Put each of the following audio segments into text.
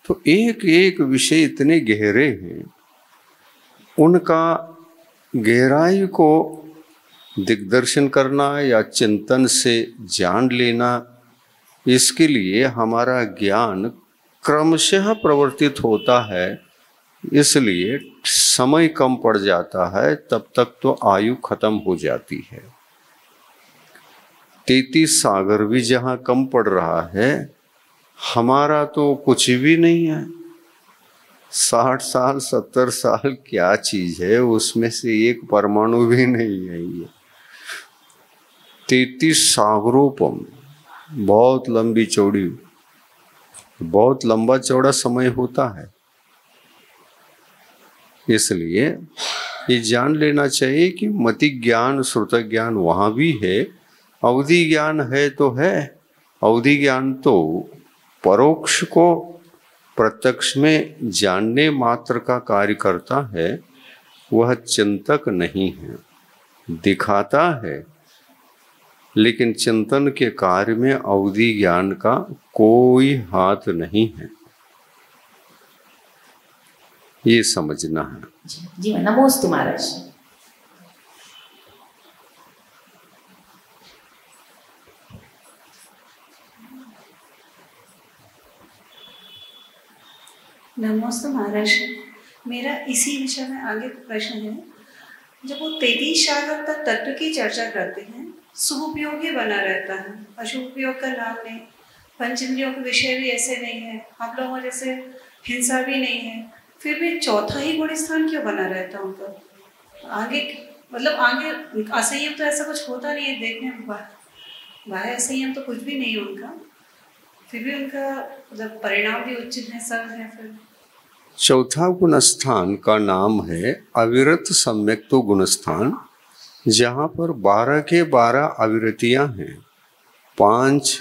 तो एक एक विषय इतने गहरे हैं, उनका गहराई को दिग्दर्शन करना या चिंतन से जान लेना, इसके लिए हमारा ज्ञान क्रमशः प्रवर्तित होता है। इसलिए समय कम पड़ जाता है, तब तक तो आयु खत्म हो जाती है। 33 सागर भी जहाँ कम पड़ रहा है, हमारा तो कुछ भी नहीं है। 60 साल 70 साल क्या चीज है, उसमें से एक परमाणु भी नहीं है। ये 33 सागरोपम बहुत लंबी चौड़ी, बहुत लंबा चौड़ा समय होता है। इसलिए ये जान लेना चाहिए कि मति ज्ञान श्रुत ज्ञान वहाँ भी है, अवधि ज्ञान है तो है। अवधि ज्ञान तो परोक्ष को प्रत्यक्ष में जानने मात्र का कार्य करता है, वह चिंतक नहीं है। दिखाता है, लेकिन चिंतन के कार्य में अवधि ज्ञान का कोई हाथ नहीं है। ये समझना है। जी नमोस्तु महाराज। नमोस्तु महाराज। मेरा इसी विषय में आगे प्रश्न है। जब वो 33 सागर तक तत्व की चर्चा करते हैं, शुभ उपयोग ही बना रहता है, अशुभ उपयोग का नाम नहीं। पंचेंद्रियों के विषय भी ऐसे नहीं है, आप लोगों जैसे हिंसा भी नहीं है, फिर भी चौथा ही गुण स्थान क्यों बना रहता है उनका? आगे मतलब आगे असंयम तो ऐसा कुछ होता नहीं है, देखने में बाह्य असंयम तो कुछ भी नहीं है उनका, फिर भी उनका मतलब परिणाम भी उचित है, सब है। फिर चौथा गुण स्थान का नाम है अविरत सम्यक्तो गुण स्थान, जहाँ पर 12 के 12 अविरतियाँ हैं। 5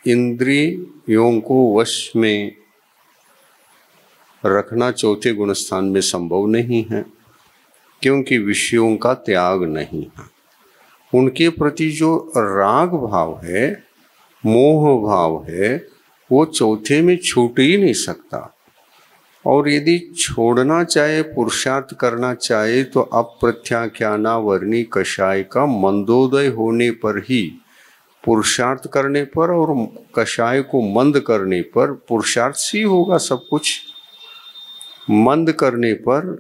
इंद्रियों को वश में रखना चौथे गुण स्थान में संभव नहीं है, क्योंकि विषयों का त्याग नहीं है। उनके प्रति जो राग भाव है, मोह भाव है, वो चौथे में छूट ही नहीं सकता। और यदि छोड़ना चाहे, पुरुषार्थ करना चाहे, तो अप्रत्याख्यानावर्णी कषाय का मंदोदय होने पर ही, पुरुषार्थ करने पर और कषाय को मंद करने पर पुरुषार्थ से ही होगा सब कुछ। मंद करने पर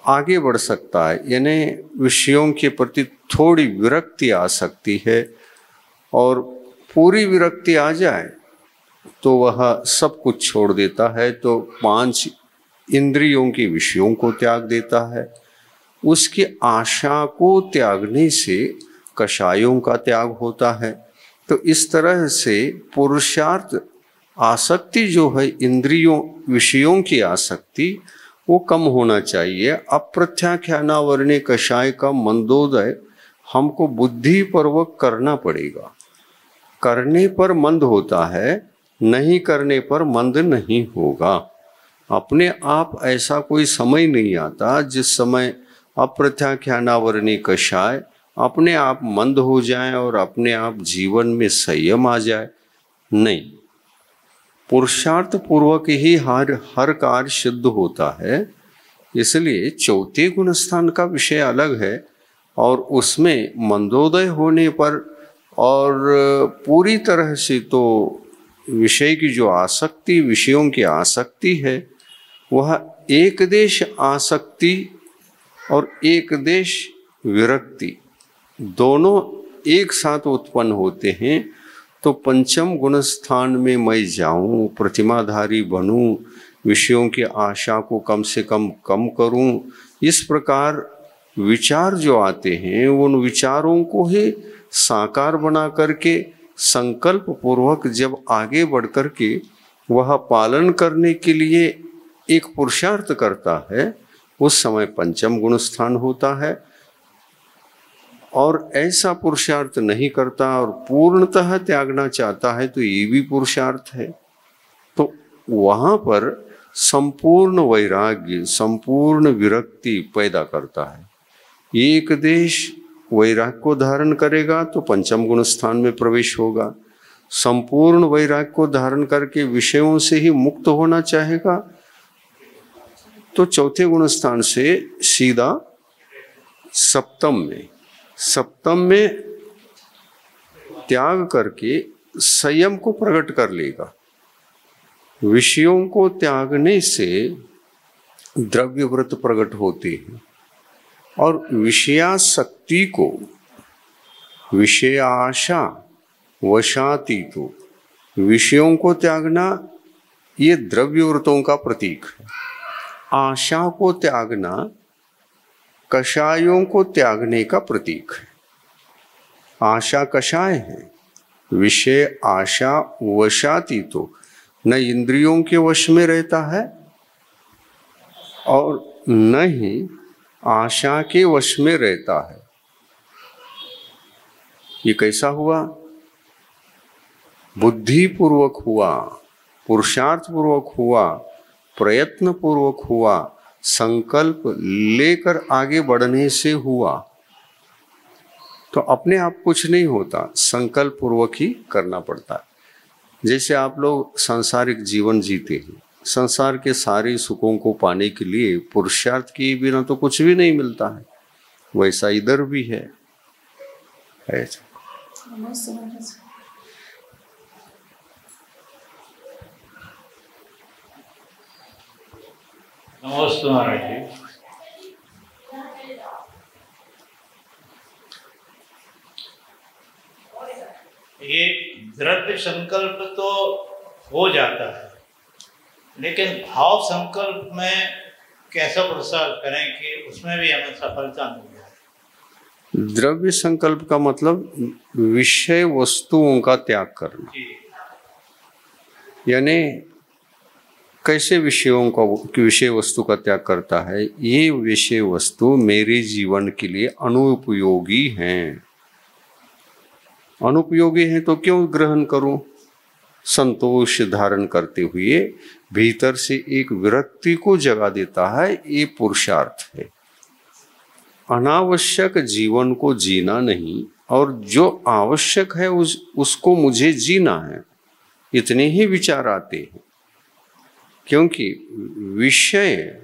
आगे बढ़ सकता है, यानी विषयों के प्रति थोड़ी विरक्ति आ सकती है। और पूरी विरक्ति आ जाए तो वह सब कुछ छोड़ देता है, तो 5 इंद्रियों के विषयों को त्याग देता है। उसकी आशा को त्यागने से कषायों का त्याग होता है। तो इस तरह से पुरुषार्थ आसक्ति जो है, इंद्रियों विषयों की आसक्ति, वो कम होना चाहिए। अप्रत्याख्यानावर्णी कषाय का मंदोदय हमको बुद्धिपूर्वक करना पड़ेगा। करने पर मंद होता है, नहीं करने पर मंद नहीं होगा। अपने आप ऐसा कोई समय नहीं आता जिस समय अप्रत्याख्यानावर्णी कषाय अपने आप मंद हो जाए और अपने आप जीवन में संयम आ जाए। नहीं, पुरुषार्थ पूर्वक ही हर कार्य सिद्ध होता है। इसलिए चौथे गुण स्थान का विषय अलग है, और उसमें मंदोदय होने पर और पूरी तरह से तो विषय की जो आसक्ति, विषयों की आसक्ति है, वह एक देश आसक्ति और एक देश विरक्ति दोनों एक साथ उत्पन्न होते हैं। तो पंचम गुण स्थान में मैं जाऊं, प्रतिमाधारी बनूं, विषयों की आशा को कम से कम करूं, इस प्रकार विचार जो आते हैं, उन विचारों को ही साकार बना करके संकल्प पूर्वक जब आगे बढ़ कर के वह पालन करने के लिए एक पुरुषार्थ करता है, उस समय पंचम गुण स्थान होता है। और ऐसा पुरुषार्थ नहीं करता और पूर्णतः त्यागना चाहता है, तो ये भी पुरुषार्थ है। तो वहाँ पर संपूर्ण वैराग्य, संपूर्ण विरक्ति पैदा करता है। एक देश वैराग्य को धारण करेगा तो पंचम गुण स्थान में प्रवेश होगा। संपूर्ण वैराग्य को धारण करके विषयों से ही मुक्त होना चाहेगा तो चौथे गुण स्थान से सीधा सप्तम में त्याग करके संयम को प्रकट कर लेगा। विषयों को त्यागने से द्रव्य व्रत प्रकट होते हैं और विषयासक्ति को विषयाशा वशाती तो विषयों को त्यागना ये द्रव्य व्रतों का प्रतीक है। आशा को त्यागना कषायों को त्यागने का प्रतीक है। आशा कषाय है, विषय आशा वशाती तो न इंद्रियों के वश में रहता है और न ही आशा के वश में रहता है। ये कैसा हुआ? बुद्धि पूर्वक हुआ, पुरुषार्थ पूर्वक हुआ, प्रयत्न पूर्वक हुआ, संकल्प लेकर आगे बढ़ने से हुआ। तो अपने आप कुछ नहीं होता, संकल्प पूर्वक ही करना पड़ता है। जैसे आप लोग सांसारिक जीवन जीते हैं, संसार के सारे सुखों को पाने के लिए पुरुषार्थ किए बिना तो कुछ भी नहीं मिलता है, वैसा इधर भी है। ऐसा नमस्ते महाराज जी। ये द्रव्य संकल्प तो हो जाता है, लेकिन भाव संकल्प में कैसा प्रसार करें कि उसमें भी हमें सफलता मिल जाए। द्रव्य संकल्प का मतलब विषय वस्तुओं का त्याग करना, यानी कैसे विषय वस्तु का त्याग करता है। ये विषय वस्तु मेरे जीवन के लिए अनुपयोगी हैं। अनुपयोगी हैं तो क्यों ग्रहण करूं? संतोष धारण करते हुए भीतर से एक विरक्ति को जगा देता है, ये पुरुषार्थ है। अनावश्यक जीवन को जीना नहीं और जो आवश्यक है उसको मुझे जीना है, इतने ही विचार आते हैं। क्योंकि विषय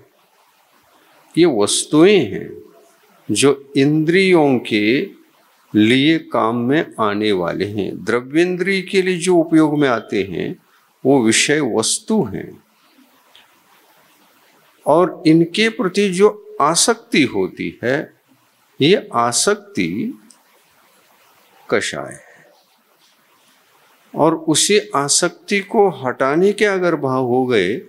ये वस्तुएं हैं जो इंद्रियों के लिए काम में आने वाले हैं। द्रव्येंद्रिय के लिए जो उपयोग में आते हैं वो विषय वस्तु हैं और इनके प्रति जो आसक्ति होती है ये आसक्ति कषाय है। और उसी आसक्ति को हटाने के अगर भाव हो गए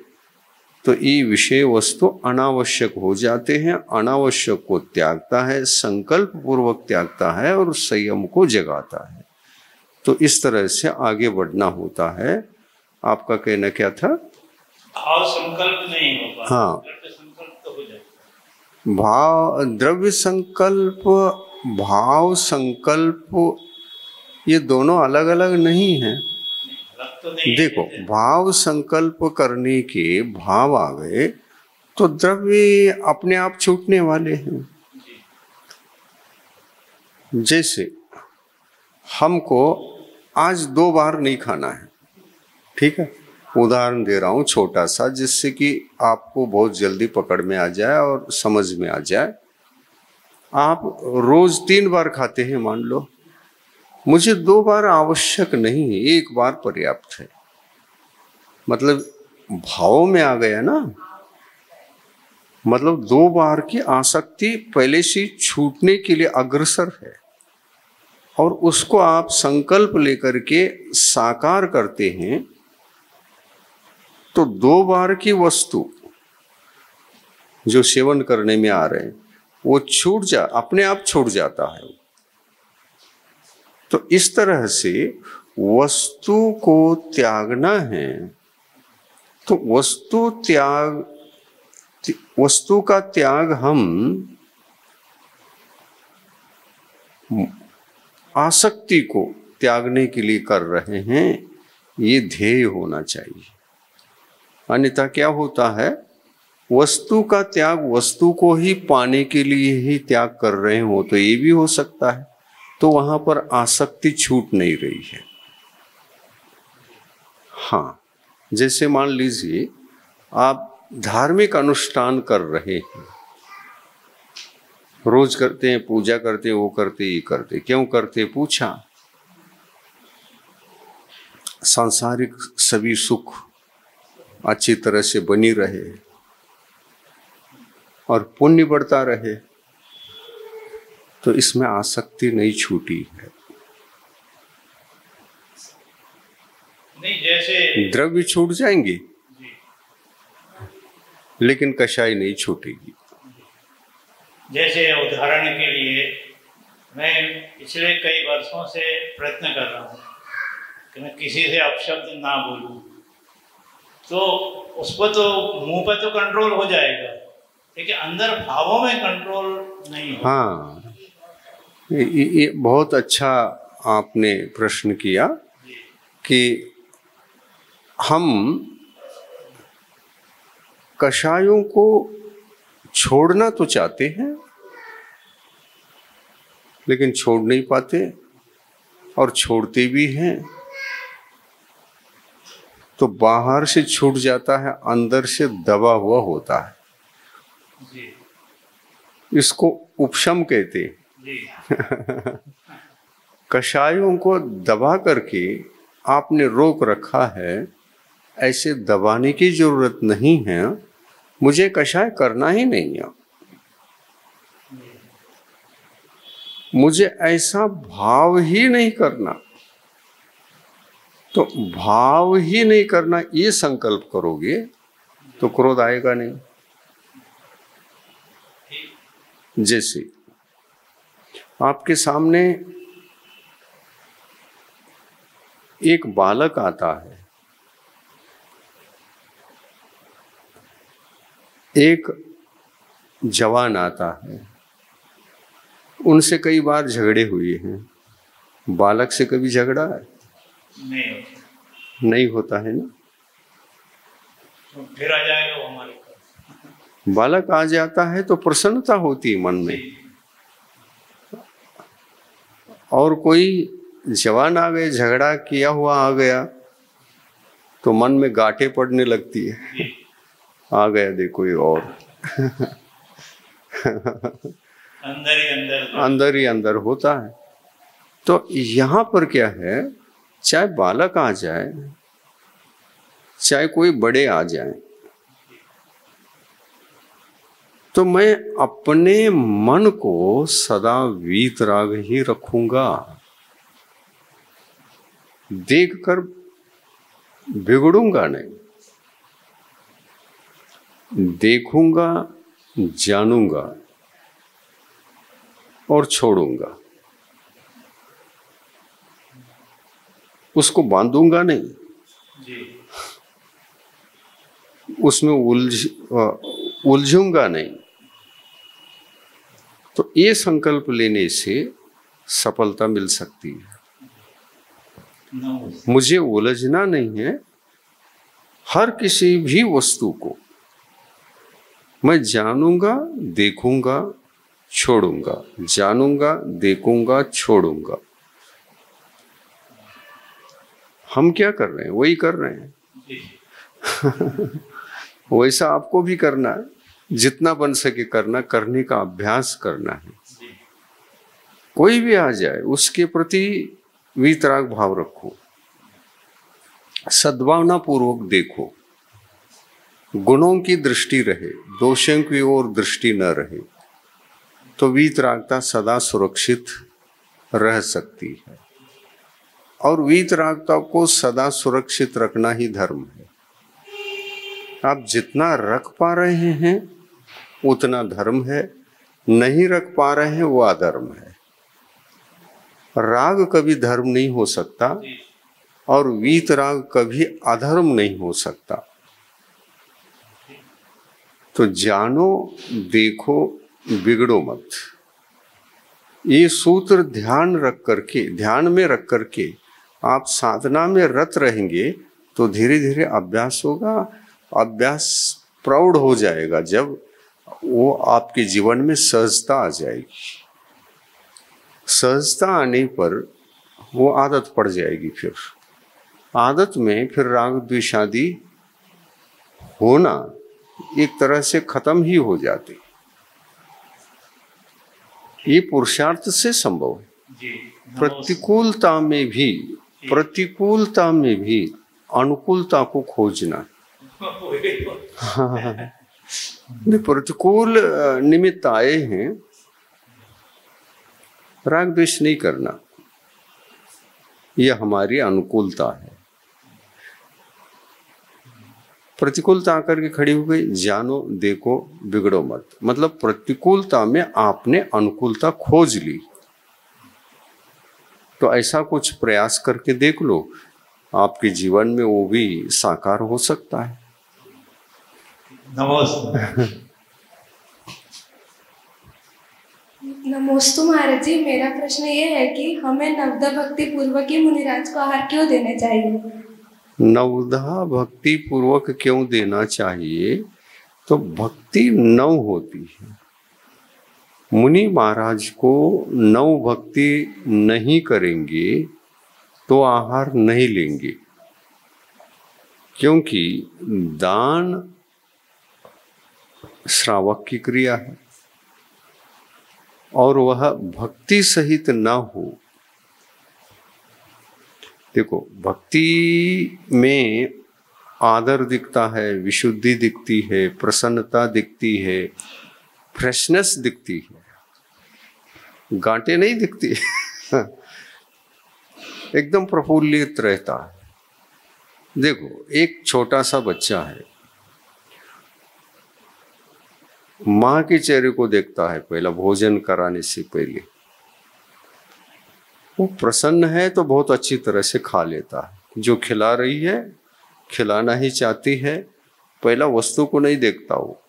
तो ये विषय वस्तु अनावश्यक हो जाते हैं। अनावश्यक को त्यागता है, संकल्प पूर्वक त्यागता है और संयम को जगाता है। तो इस तरह से आगे बढ़ना होता है। आपका कहना क्या था? भाव संकल्प नहीं होगा। हाँ, द्रव्य संकल्प तो हो जाएगा। द्रव्य संकल्प, भाव संकल्प ये दोनों अलग अलग नहीं है। तो नहीं देखो, भाव संकल्प करने के भाव आ गए तो द्रव्य अपने आप छूटने वाले हैं। जैसे हमको आज 2 बार नहीं खाना है, ठीक है, उदाहरण दे रहा हूं छोटा सा, जिससे कि आपको बहुत जल्दी पकड़ में आ जाए और समझ में आ जाए। आप रोज 3 बार खाते हैं मान लो, मुझे 2 बार आवश्यक नहीं है, 1 बार पर्याप्त है। मतलब भाव में आ गया ना, मतलब 2 बार की आसक्ति पहले से छूटने के लिए अग्रसर है और उसको आप संकल्प लेकर के साकार करते हैं तो 2 बार की वस्तु जो सेवन करने में आ रहे हैं वो अपने आप छूट जाता है। तो इस तरह से वस्तु को त्यागना है तो वस्तु का त्याग हम आसक्ति को त्यागने के लिए कर रहे हैं, ये ध्येय होना चाहिए। अन्यथा क्या होता है, वस्तु का त्याग वस्तु को ही पाने के लिए ही त्याग कर रहे हो तो ये भी हो सकता है, तो वहां पर आसक्ति छूट नहीं रही है। हाँ, जैसे मान लीजिए आप धार्मिक अनुष्ठान कर रहे हैं, रोज करते हैं, पूजा करते, वो करते, ये करते, क्यों करते पूछा, सांसारिक सभी सुख अच्छी तरह से बनी रहे और पुण्य बढ़ता रहे, तो इसमें आसक्ति नहीं छूटी है। नहीं, जैसे द्रव्य छूट जाएंगे लेकिन कषाय नहीं छूटेगी। जैसे उदाहरण के लिए मैं पिछले कई वर्षों से प्रयत्न कर रहा हूँ कि मैं किसी से अपशब्द ना बोलूं, तो उस पर तो मुंह पर तो कंट्रोल हो जाएगा, लेकिन अंदर भावों में कंट्रोल नहीं हो। हाँ, ये बहुत अच्छा आपने प्रश्न किया कि हम कषायों को छोड़ना तो चाहते हैं लेकिन छोड़ नहीं पाते, और छोड़ते भी हैं तो बाहर से छूट जाता है, अंदर से दबा हुआ होता है। इसको उपशम कहते हैं। कषायों को दबा करके आपने रोक रखा है, ऐसे दबाने की जरूरत नहीं है, मुझे कषाय करना ही नहीं है, मुझे ऐसा भाव ही नहीं करना। तो भाव ही नहीं करना ये संकल्प करोगे तो क्रोध आएगा नहीं। जैसे आपके सामने एक बालक आता है, एक जवान आता है, उनसे कई बार झगड़े हुए हैं, बालक से कभी झगड़ा है? नहीं होता है ना। तो फिर आ जाएगा वो हमारे पास। बालक आ जाता है तो प्रसन्नता होती है मन में, और कोई जवान आ गए, झगड़ा किया हुआ आ गया, तो मन में गांठें पड़ने लगती है, आ गया देखो ये, और अंदर ही अंदर होता है। तो यहाँ पर क्या है, चाहे बालक आ जाए, चाहे कोई बड़े आ जाए, तो मैं अपने मन को सदा वीतराग ही रखूंगा, देखकर बिगड़ूंगा नहीं, देखूंगा, जानूंगा और छोड़ूंगा, उसको बांधूंगा नहीं, उसमें उलझूंगा नहीं। तो ये संकल्प लेने से सफलता मिल सकती है। मुझे उलझना नहीं है, हर किसी भी वस्तु को मैं जानूंगा, देखूंगा, छोड़ूंगा, जानूंगा, देखूंगा, छोड़ूंगा। हम क्या कर रहे हैं? वही कर रहे हैं। वैसा आपको भी करना है, जितना बन सके करना, करने का अभ्यास करना है। कोई भी आ जाए उसके प्रति वीतराग भाव रखो, सद्भावना पूर्वक देखो, गुणों की दृष्टि रहे, दोषों की ओर दृष्टि न रहे, तो वीतरागता सदा सुरक्षित रह सकती है। और वीतरागता को सदा सुरक्षित रखना ही धर्म है। आप जितना रख पा रहे हैं उतना धर्म है, नहीं रख पा रहे हैं वो अधर्म है। राग कभी धर्म नहीं हो सकता और वीतराग कभी अधर्म नहीं हो सकता। तो जानो, देखो, बिगड़ो मत। ये सूत्र ध्यान में रख करके आप साधना में रत रहेंगे तो धीरे धीरे अभ्यास होगा। अभ्यास प्रौढ़ हो जाएगा जब वो आपके जीवन में सहजता आ जाएगी। सहजता आने पर वो आदत पड़ जाएगी, फिर आदत में फिर राग द्वेष आदि होना एक तरह से खत्म ही हो जाती। ये पुरुषार्थ से संभव है। जी, प्रतिकूलता में भी अनुकूलता को खोजना। हाँ, प्रतिकूल निमित्त आए हैं, राग द्वेष नहीं करना, यह हमारी अनुकूलता है। प्रतिकूलता आकर के खड़ी हो गई, जानो देखो बिगड़ो मत, मतलब प्रतिकूलता में आपने अनुकूलता खोज ली। तो ऐसा कुछ प्रयास करके देख लो, आपके जीवन में वो भी साकार हो सकता है। नमस्ते। नमोस्तु महाराज जी, मेरा प्रश्न ये है कि हमें नवदा भक्ति पूर्वक ही मुनिराज को आहार क्यों देने चाहिए? नवधा भक्ति पूर्वक क्यों देना चाहिए? तो भक्ति नव होती है। मुनि महाराज को नव भक्ति नहीं करेंगे तो आहार नहीं लेंगे, क्योंकि दान श्रावक की क्रिया है और वह भक्ति सहित न हो। देखो, भक्ति में आदर दिखता है, विशुद्धि दिखती है, प्रसन्नता दिखती है, फ्रेशनेस दिखती है, गांठें नहीं दिखती। एकदम प्रफुल्लित रहता है। देखो, एक छोटा सा बच्चा है, माँ के चेहरे को देखता है पहला भोजन कराने से पहले। वो प्रसन्न है तो बहुत अच्छी तरह से खा लेता है। जो खिला रही है, खिलाना ही चाहती है, पहला वस्तु को नहीं देखता, वो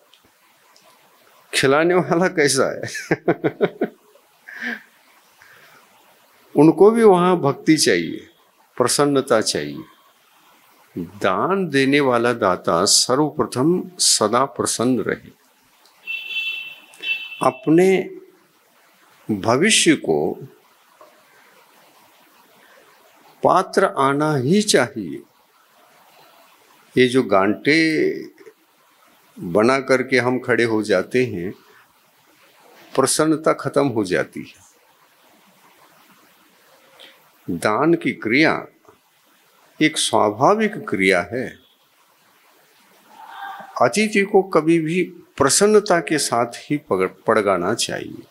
खिलाने वाला कैसा है। उनको भी वहां भक्ति चाहिए, प्रसन्नता चाहिए। दान देने वाला दाता सर्वप्रथम सदा प्रसन्न रहे। अपने भविष्य को पात्र आना ही चाहिए। ये जो गांठे बना करके हम खड़े हो जाते हैं, प्रसन्नता खत्म हो जाती है। दान की क्रिया एक स्वाभाविक क्रिया है। अतिथि को कभी भी प्रसन्नता के साथ ही पड़गाना चाहिए।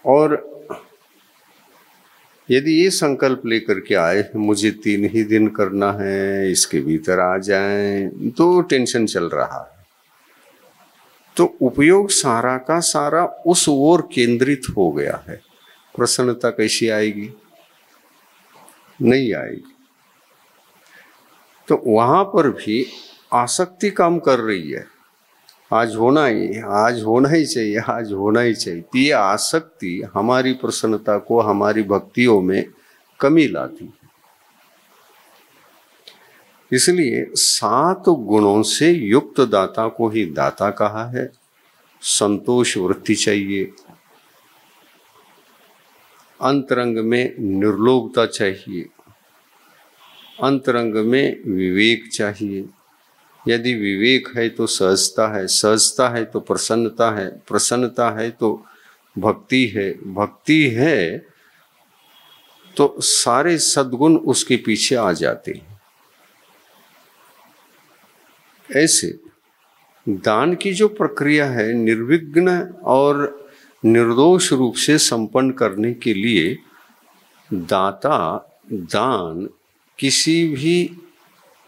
और यदि ये संकल्प लेकर के आए, मुझे 3 ही दिन करना है, इसके भीतर आ जाएं, तो टेंशन चल रहा है, तो उपयोग सारा का सारा उस ओर केंद्रित हो गया है। प्रसन्नता कैसी आएगी? नहीं आएगी। तो वहां पर भी आसक्ति काम कर रही है। आज होना ही, आज होना ही चाहिए, आज होना ही चाहिए। तो ये आसक्ति हमारी प्रसन्नता को, हमारी भक्तियों में कमी लाती है। इसलिए 7 गुणों से युक्त दाता को ही दाता कहा है। संतोष वृत्ति चाहिए, अंतरंग में निर्लोभता चाहिए, अंतरंग में विवेक चाहिए। यदि विवेक है तो सहजता है, सहजता है तो प्रसन्नता है, प्रसन्नता है तो भक्ति है, भक्ति है तो सारे सद्गुण उसके पीछे आ जाते हैं। ऐसे दान की जो प्रक्रिया है, निर्विघ्न और निर्दोष रूप से संपन्न करने के लिए दाता दान किसी भी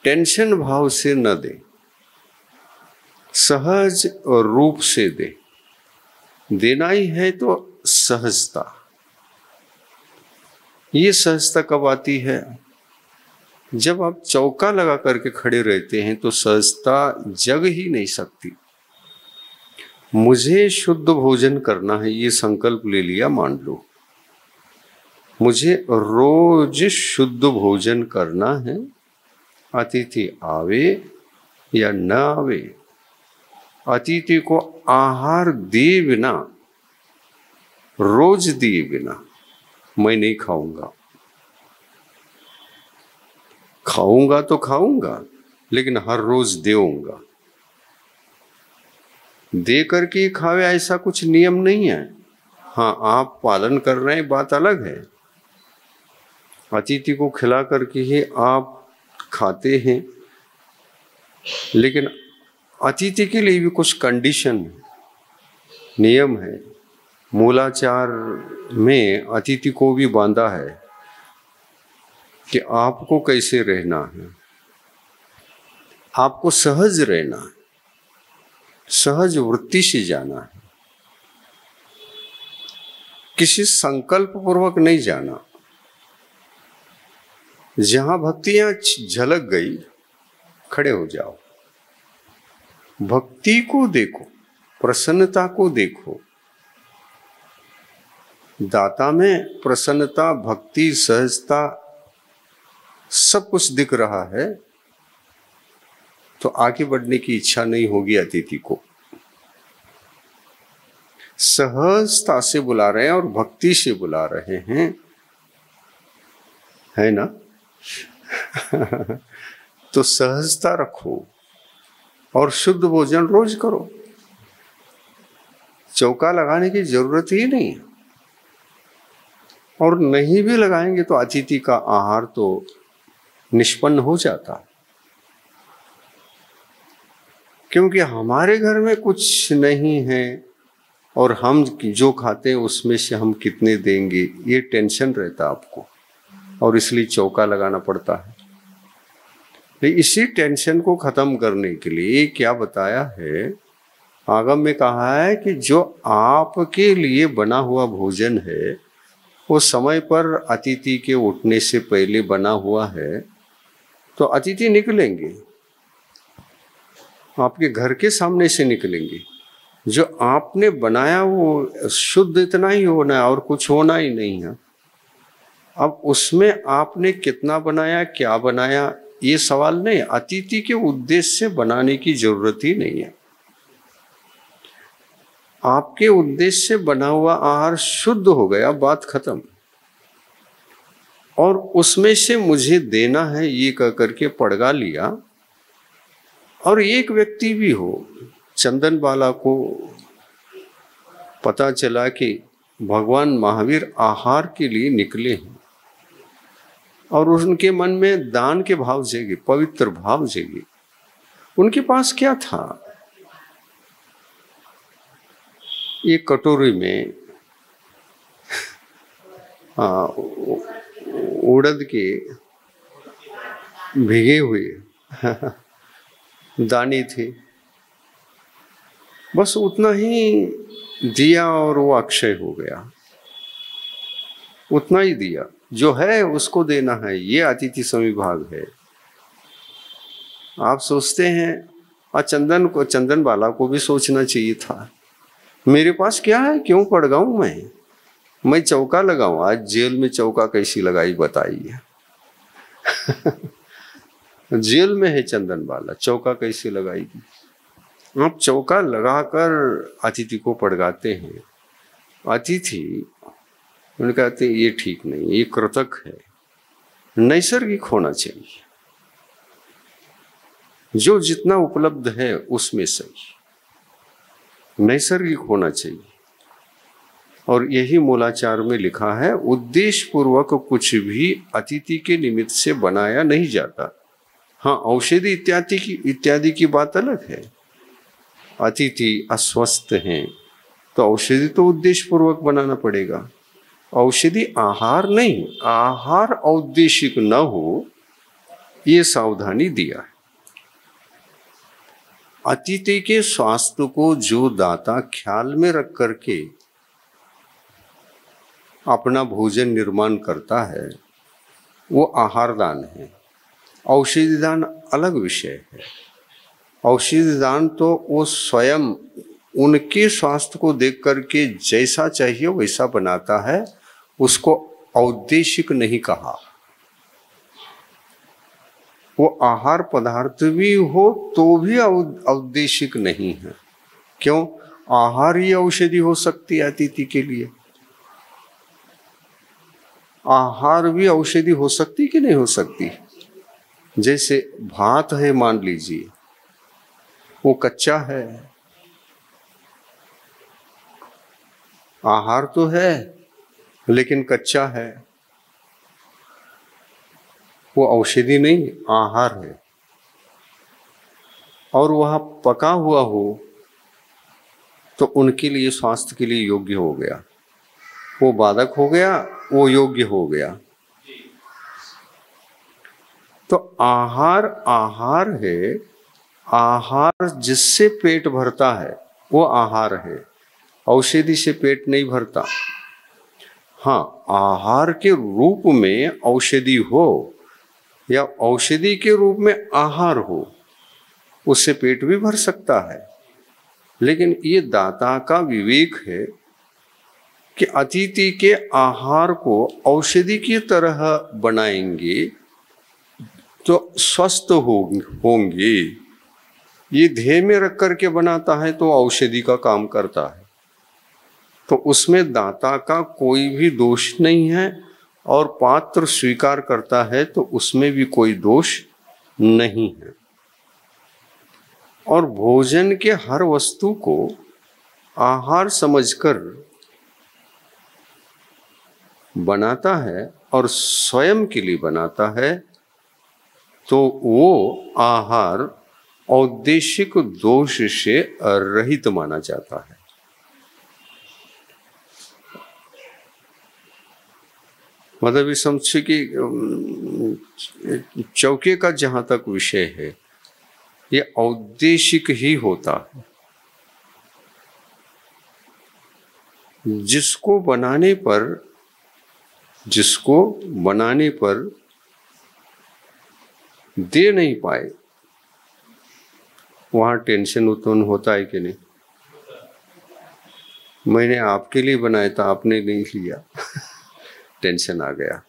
टेंशन भाव से न दे, सहज रूप से दे। देना ही है तो सहजता। ये सहजता कब आती है? जब आप चौका लगा करके खड़े रहते हैं तो सहजता जग ही नहीं सकती। मुझे शुद्ध भोजन करना है, ये संकल्प ले लिया, मान लो मुझे रोज शुद्ध भोजन करना है, अतिथि आवे या न आवे, अतिथि को आहार दिए बिना, रोज दिए बिना मैं नहीं खाऊंगा। खाऊंगा तो खाऊंगा, लेकिन हर रोज देऊंगा। दे करके खावे ऐसा कुछ नियम नहीं है। हाँ, आप पालन कर रहे हैं, बात अलग है। अतिथि को खिला करके ही आप खाते हैं, लेकिन अतिथि के लिए भी कुछ कंडीशन, नियम है। मूलाचार में अतिथि को भी बांधा है कि आपको कैसे रहना है, आपको सहज रहना है, सहज वृत्ति से जाना है, किसी संकल्प पूर्वक नहीं जाना। जहां भक्तियां झलक गई, खड़े हो जाओ, भक्ति को देखो, प्रसन्नता को देखो। दाता में प्रसन्नता, भक्ति, सहजता सब कुछ दिख रहा है, तो आगे बढ़ने की इच्छा नहीं होगी अतिथि को। सहजता से बुला रहे हैं और भक्ति से बुला रहे हैं, है ना? तो सहजता रखो और शुद्ध भोजन रोज करो। चौका लगाने की जरूरत ही नहीं, और नहीं भी लगाएंगे तो अतिथि का आहार तो निष्पन्न हो जाता, क्योंकि हमारे घर में कुछ नहीं है और हम जो खाते हैं उसमें से हम कितने देंगे, ये टेंशन रहता आपको, और इसलिए चौका लगाना पड़ता है। लेकिन इसी टेंशन को खत्म करने के लिए क्या बताया है, आगम में कहा है कि जो आपके लिए बना हुआ भोजन है वो समय पर अतिथि के उठने से पहले बना हुआ है, तो अतिथि निकलेंगे, आपके घर के सामने से निकलेंगे। जो आपने बनाया वो शुद्ध इतना ही होना है और कुछ होना ही नहीं है। अब उसमें आपने कितना बनाया, क्या बनाया, ये सवाल नहीं। अतिथि के उद्देश्य से बनाने की जरूरत ही नहीं है। आपके उद्देश्य से बना हुआ आहार शुद्ध हो गया, बात खत्म। और उसमें से मुझे देना है ये कह करके पड़गा लिया। और एक व्यक्ति भी हो, चंदन बाला को पता चला कि भगवान महावीर आहार के लिए निकले हैं, और उनके मन में दान के भाव जगे, पवित्र भाव जगे। उनके पास क्या था? एक कटोरी में उड़द के भीगे हुए दाने थे, बस उतना ही दिया और वो अक्षय हो गया। उतना ही दिया, जो है उसको देना है, ये अतिथि समविभाग है। आप सोचते हैं, और चंदन बाला को भी सोचना चाहिए था, मेरे पास क्या है, क्यों पड़ गाऊं मैं चौका लगाऊं। आज जेल में चौका कैसी लगाई बताइए। जेल में है चंदन बाला, चौका कैसे लगाएगी? आप चौका लगाकर अतिथि को पड़गाते हैं। अतिथि उन्हें कहते हैं ये ठीक नहीं, ये कृतक है, नैसर्गिक होना चाहिए, जो जितना उपलब्ध है उसमें सही नैसर्गिक होना चाहिए। और यही मूलाचार में लिखा है, उद्देश्य पूर्वक कुछ भी अतिथि के निमित्त से बनाया नहीं जाता। हाँ, औषधि इत्यादि की बात अलग है। अतिथि अस्वस्थ हैं तो औषधि तो उद्देश्य पूर्वक बनाना पड़ेगा। औषधि आहार नहीं, आहार औद्देशिक न हो, ये सावधानी दिया है। अतिथि के स्वास्थ्य को जो दाता ख्याल में रख करके अपना भोजन निर्माण करता है, वो आहार दान है। औषधि दान अलग विषय है। औषधि दान तो वो स्वयं उनके स्वास्थ्य को देख करके जैसा चाहिए वैसा बनाता है, उसको औद्देशिक नहीं कहा। वो आहार पदार्थ भी हो तो भी औद्देशिक नहीं है। क्यों? आहार ही औषधि हो सकती है अतिथि के लिए। आहार भी औषधि हो सकती कि नहीं हो सकती? जैसे भात है मान लीजिए, वो कच्चा है, आहार तो है लेकिन कच्चा है, वो औषधि नहीं आहार है। और वह पका हुआ हो तो उनके लिए स्वास्थ्य के लिए योग्य हो गया, वो बाधक हो गया, वो योग्य हो गया। तो आहार आहार है, आहार जिससे पेट भरता है वो आहार है, औषधि से पेट नहीं भरता। हाँ, आहार के रूप में औषधि हो या औषधि के रूप में आहार हो, उससे पेट भी भर सकता है। लेकिन ये दाता का विवेक है कि अतिथि के आहार को औषधि की तरह बनाएंगे तो स्वस्थ होंगे। ये ध्येय में रख करके बनाता है तो औषधि का काम करता है, तो उसमें दाता का कोई भी दोष नहीं है, और पात्र स्वीकार करता है तो उसमें भी कोई दोष नहीं है। और भोजन के हर वस्तु को आहार समझकर बनाता है और स्वयं के लिए बनाता है, तो वो आहार औद्देशिक दोष से रहित माना जाता है। मतलब इस समझे कि चौके का जहां तक विषय है, ये औद्देशिक ही होता है। जिसको बनाने पर दे नहीं पाए, वहां टेंशन उत्पन्न होता है कि नहीं? मैंने आपके लिए बनाया था, आपने नहीं लिया, टेंशन आ गया।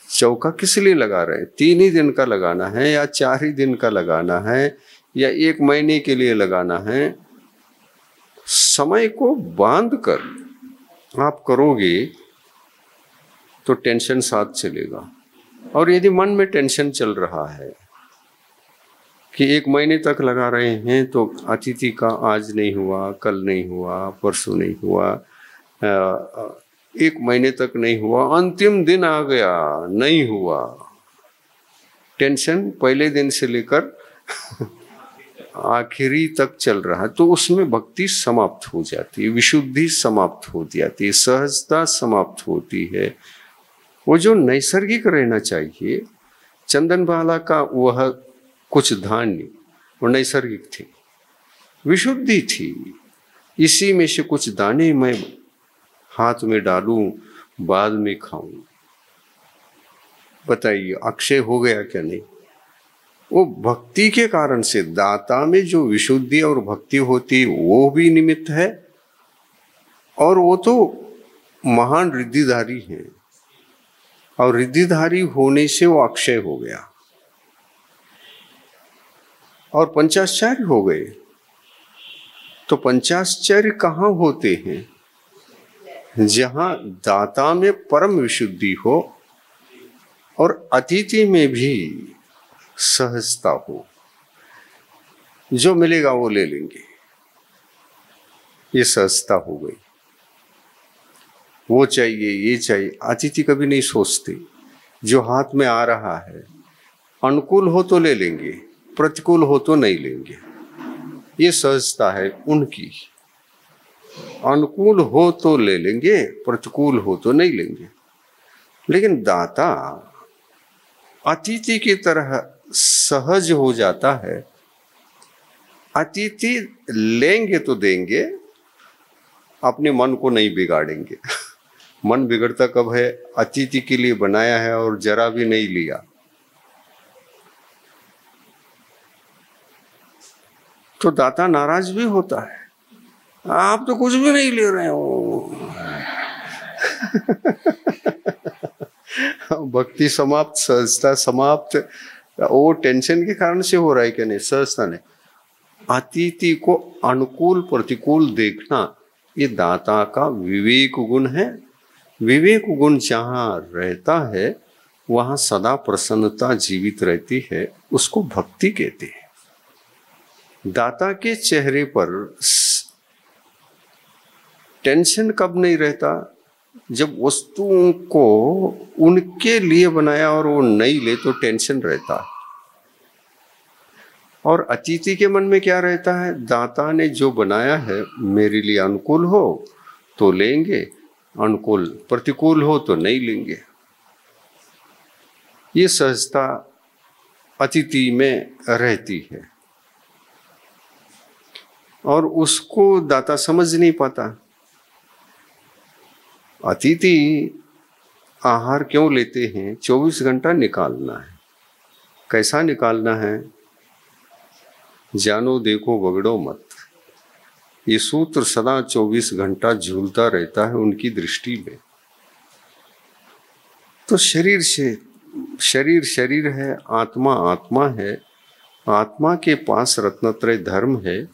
चौका किस लिए लगा रहे हैं? 3 ही दिन का लगाना है या 4 ही दिन का लगाना है या 1 महीने के लिए लगाना है? समय को बांध कर आप करोगे तो टेंशन साथ चलेगा। और यदि मन में टेंशन चल रहा है कि 1 महीने तक लगा रहे हैं तो अतिथि का आज नहीं हुआ, कल नहीं हुआ, परसों नहीं हुआ, 1 महीने तक नहीं हुआ, अंतिम दिन आ गया, नहीं हुआ, टेंशन पहले दिन से लेकर आखिरी तक चल रहा है, तो उसमें भक्ति समाप्त हो जाती है, विशुद्धि समाप्त हो जाती है, सहजता समाप्त होती है। वो जो नैसर्गिक रहना चाहिए, चंदन बाला का वह कुछ धान्य वो नैसर्गिक थी, विशुद्धि थी। इसी में से कुछ दाने मैं हाथ में डालूं, बाद में खाऊं, बताइए अक्षय हो गया क्या? नहीं। वो भक्ति के कारण से, दाता में जो विशुद्धि और भक्ति होती वो भी निमित्त है, और वो तो महान रिद्धिधारी है, और रिद्धिधारी होने से वो अक्षय हो गया और पंचाश्चर्य हो गए। तो पंचाश्चर्य कहाँ होते हैं? जहाँ दाता में परम विशुद्धि हो और अतिथि में भी सहजता हो, जो मिलेगा वो ले लेंगे, ये सहजता हो गई। वो चाहिए, ये चाहिए, अतिथि कभी नहीं सोचते। जो हाथ में आ रहा है, अनुकूल हो तो ले लेंगे, प्रतिकूल हो तो नहीं लेंगे, ये सहजता है उनकी। अनुकूल हो तो ले लेंगे, प्रतिकूल हो तो नहीं लेंगे। लेकिन दाता अतिथि की तरह सहज हो जाता है। अतिथि लेंगे तो देंगे, अपने मन को नहीं बिगाड़ेंगे। मन बिगड़ता कब है? अतिथि के लिए बनाया है और जरा भी नहीं लिया, तो दाता नाराज भी होता है, आप तो कुछ भी नहीं ले रहे हो। भक्ति समाप्त, सहजता समाप्त। वो टेंशन के कारण से हो रहा है क्या? नहीं, सहजता नहीं। अतिथि को अनुकूल प्रतिकूल देखना, ये दाता का विवेक गुण है, विवेक गुण जहाँ रहता है वहाँ सदा प्रसन्नता जीवित रहती है, उसको भक्ति कहते हैं। दाता के चेहरे पर टेंशन कब नहीं रहता? जब वस्तुओं को उनके लिए बनाया और वो नहीं ले तो टेंशन रहता है। और अतिथि के मन में क्या रहता है? दाता ने जो बनाया है मेरे लिए अनुकूल हो तो लेंगे, अनुकूल प्रतिकूल हो तो नहीं लेंगे। ये सहजता अतिथि में रहती है और उसको दाता समझ नहीं पाता। अतिथि आहार क्यों लेते हैं? 24 घंटा निकालना है। कैसा निकालना है? जानो देखो बगड़ो मत। ये सूत्र सदा 24 घंटा झूलता रहता है उनकी दृष्टि में। तो शरीर से शरीर शरीर है, आत्मा आत्मा है। आत्मा के पास रत्नत्रय धर्म है।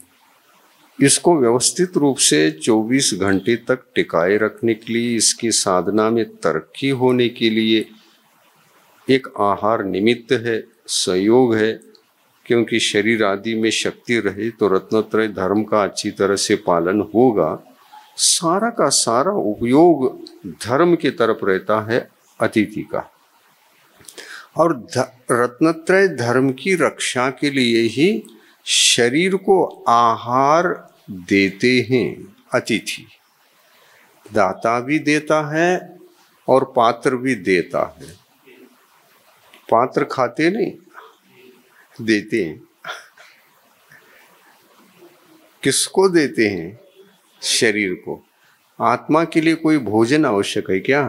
इसको व्यवस्थित रूप से 24 घंटे तक टिकाए रखने के लिए, इसकी साधना में तरक्की होने के लिए एक आहार निमित्त है, सहयोग है। क्योंकि शरीर आदि में शक्ति रहे तो रत्नत्रय धर्म का अच्छी तरह से पालन होगा। सारा का सारा उपयोग धर्म की तरफ रहता है अतिथि का। और रत्नत्रय धर्म की रक्षा के लिए ही शरीर को आहार देते हैं अतिथि। दाता भी देता है और पात्र भी देता है। पात्र खाते नहीं, देते हैं। किसको देते हैं? शरीर को। आत्मा के लिए कोई भोजन आवश्यक है क्या?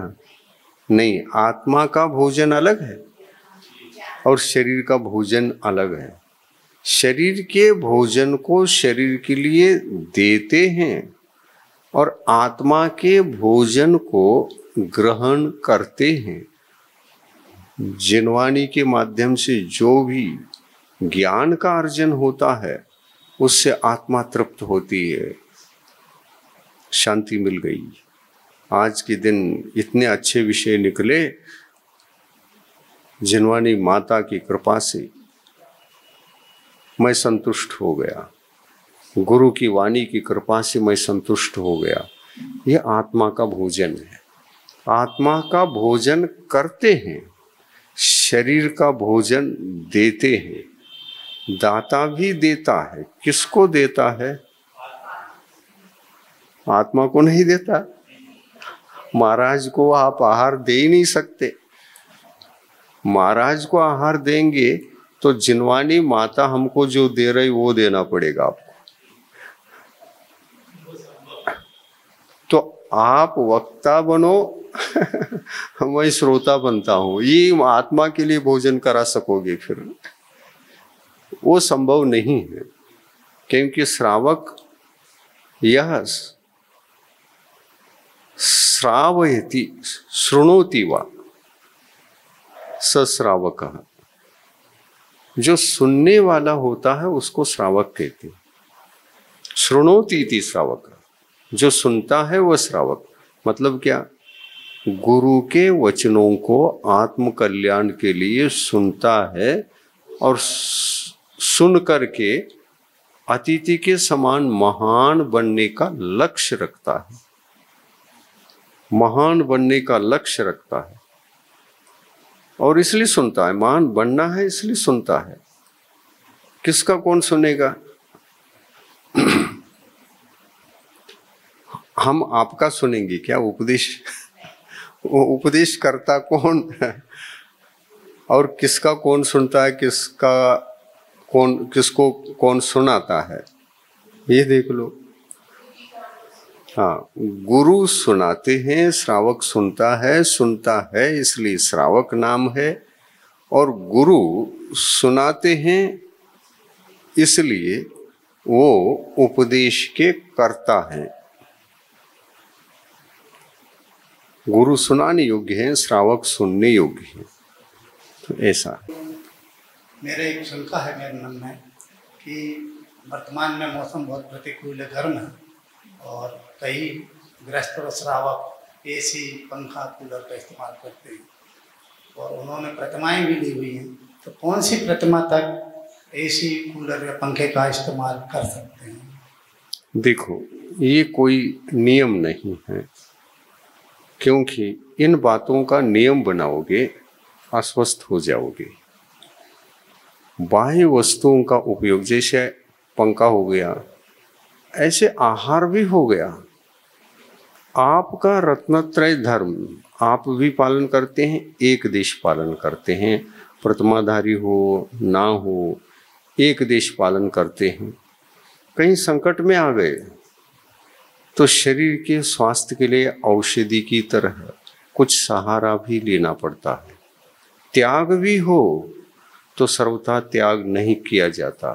नहीं, आत्मा का भोजन अलग है और शरीर का भोजन अलग है। शरीर के भोजन को शरीर के लिए देते हैं और आत्मा के भोजन को ग्रहण करते हैं। जिनवाणी के माध्यम से जो भी ज्ञान का अर्जन होता है उससे आत्मा तृप्त होती है, शांति मिल गई। आज के दिन इतने अच्छे विषय निकले जिनवाणी माता की कृपा से। मैं संतुष्ट हो गया। गुरु की वाणी की कृपा से मैं संतुष्ट हो गया। ये आत्मा का भोजन है। आत्मा का भोजन करते हैं, शरीर का भोजन देते हैं। दाता भी देता है। किसको देता है? आत्मा को नहीं देता। महाराज को आप आहार दे ही नहीं सकते। महाराज को आहार देंगे तो जिनवानी माता हमको जो दे रही वो देना पड़ेगा आपको। तो आप वक्ता बनो मैं श्रोता बनता हूं, ये आत्मा के लिए भोजन करा सकोगे? फिर वो संभव नहीं है। क्योंकि श्रावक यह श्रावयति शृणोति वा सश्रावकः। जो सुनने वाला होता है उसको श्रावक कहते हैं। शृणोति इति श्रावक, जो सुनता है वह श्रावक। मतलब क्या? गुरु के वचनों को आत्म कल्याण के लिए सुनता है और सुन करके अतिथि के समान महान बनने का लक्ष्य रखता है। महान बनने का लक्ष्य रखता है और इसलिए सुनता है। महान बनना है इसलिए सुनता है। किसका कौन सुनेगा? हम आपका सुनेंगे क्या? उपदेश उपदेश करता कौन है? और किसका कौन सुनता है, किसको कौन सुनाता है, ये देख लो। हाँ, गुरु सुनाते हैं, श्रावक सुनता है इसलिए श्रावक नाम है। और गुरु सुनाते हैं इसलिए वो उपदेश के कर्ता हैं। गुरु सुनाने योग्य है, श्रावक सुनने योग्य है। तो ऐसा मेरे एक शंका है मेरे मन में कि वर्तमान में मौसम बहुत प्रतिकूल है, गर्म है और कई गृहस्थ और श्रावक एसी, पंखा, कूलर का इस्तेमाल करते हैं और उन्होंने प्रतिमाएं भी ली हुई हैं, तो कौन सी प्रतिमा तक एसी, कूलर या पंखे का इस्तेमाल कर सकते हैं? देखो, ये कोई नियम नहीं है, क्योंकि इन बातों का नियम बनाओगे अस्वस्थ हो जाओगे। बाह्य वस्तुओं का उपयोग, जैसे पंखा हो गया, ऐसे आहार भी हो गया। आपका रत्नत्रय धर्म आप भी पालन करते हैं, एक देश पालन करते हैं, प्रतिमाधारी हो ना हो, एक देश पालन करते हैं। कहीं संकट में आ गए तो शरीर के स्वास्थ्य के लिए औषधि की तरह कुछ सहारा भी लेना पड़ता है। त्याग भी हो तो सर्वथा त्याग नहीं किया जाता।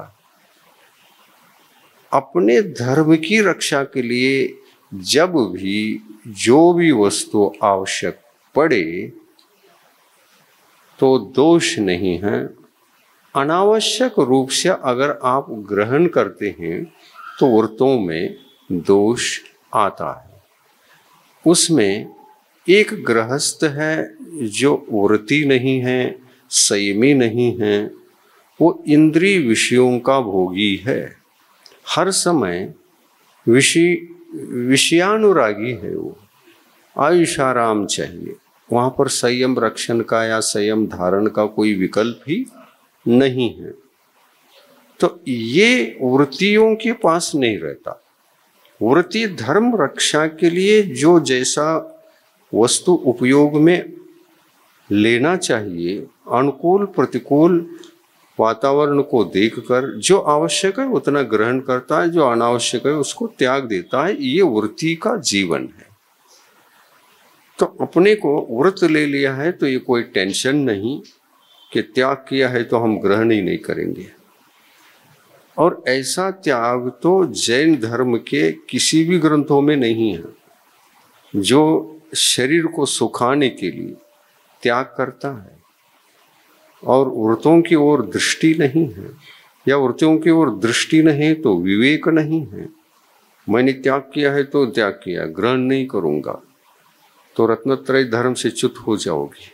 अपने धर्म की रक्षा के लिए जब भी जो भी वस्तु आवश्यक पड़े तो दोष नहीं है। अनावश्यक रूप से अगर आप ग्रहण करते हैं तो व्रतों में दोष आता है। उसमें एक गृहस्थ है जो व्रती नहीं है, संयमी नहीं है, वो इंद्रिय विषयों का भोगी है, हर समय विषयानुरागी है। वो आयुषाराम चाहिए, वहाँ पर संयम रक्षण का या संयम धारण का कोई विकल्प ही नहीं है। तो ये वृत्तियों के पास नहीं रहता। वृत्ति धर्म रक्षा के लिए जो जैसा वस्तु उपयोग में लेना चाहिए, अनुकूल प्रतिकूल वातावरण को देखकर जो आवश्यक है उतना ग्रहण करता है, जो अनावश्यक है उसको त्याग देता है। ये वृत्ति का जीवन है। तो अपने को व्रत ले लिया है तो ये कोई टेंशन नहीं कि त्याग किया है तो हम ग्रहण ही नहीं करेंगे। और ऐसा त्याग तो जैन धर्म के किसी भी ग्रंथों में नहीं है। जो शरीर को सुखाने के लिए त्याग करता है और व्रतों की ओर दृष्टि नहीं है, या व्रतों की ओर दृष्टि नहीं तो विवेक नहीं है। मैंने त्याग किया है तो त्याग किया, ग्रहण नहीं करूंगा, तो रत्नत्रय धर्म से च्युत हो जाओगे।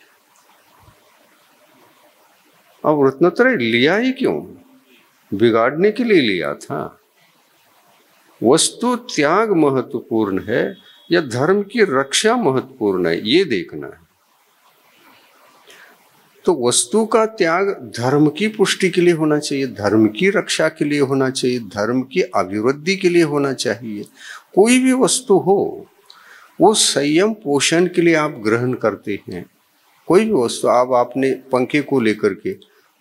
अब रत्नत्रय लिया ही क्यों? बिगाड़ने के लिए लिया था। वस्तु त्याग महत्वपूर्ण है या धर्म की रक्षा महत्वपूर्ण है, ये देखना है। तो वस्तु का त्याग धर्म की पुष्टि के लिए होना चाहिए, धर्म की रक्षा के लिए होना चाहिए, धर्म की अभिवृद्धि के लिए होना चाहिए। कोई भी वस्तु हो वो संयम पोषण के लिए आप ग्रहण करते हैं। कोई भी वस्तु आपने पंखे को लेकर के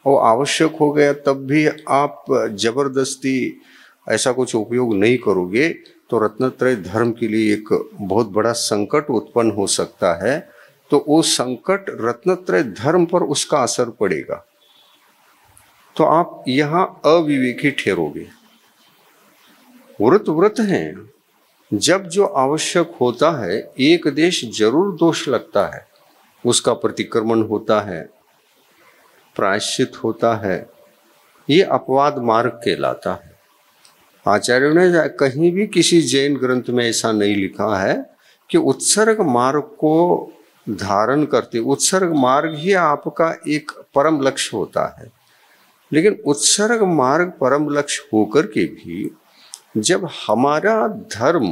वो आवश्यक हो गया तब भी आप जबरदस्ती ऐसा कुछ उपयोग नहीं करोगे तो रत्नत्रय धर्म के लिए एक बहुत बड़ा संकट उत्पन्न हो सकता है। तो वो संकट रत्नत्रय धर्म पर उसका असर पड़ेगा, तो आप यहाँ अविवेकी ठहरोगे। व्रत हैं, जब जो आवश्यक होता है एक देश जरूर दोष लगता है, उसका प्रतिक्रमण होता है, प्रायश्चित होता है, ये अपवाद मार्ग कहलाता है। आचार्यों ने कहीं भी किसी जैन ग्रंथ में ऐसा नहीं लिखा है कि उत्सर्ग मार्ग को धारण करते, उत्सर्ग मार्ग ही आपका एक परम लक्ष्य होता है। लेकिन उत्सर्ग मार्ग परम लक्ष्य होकर के भी जब हमारा धर्म,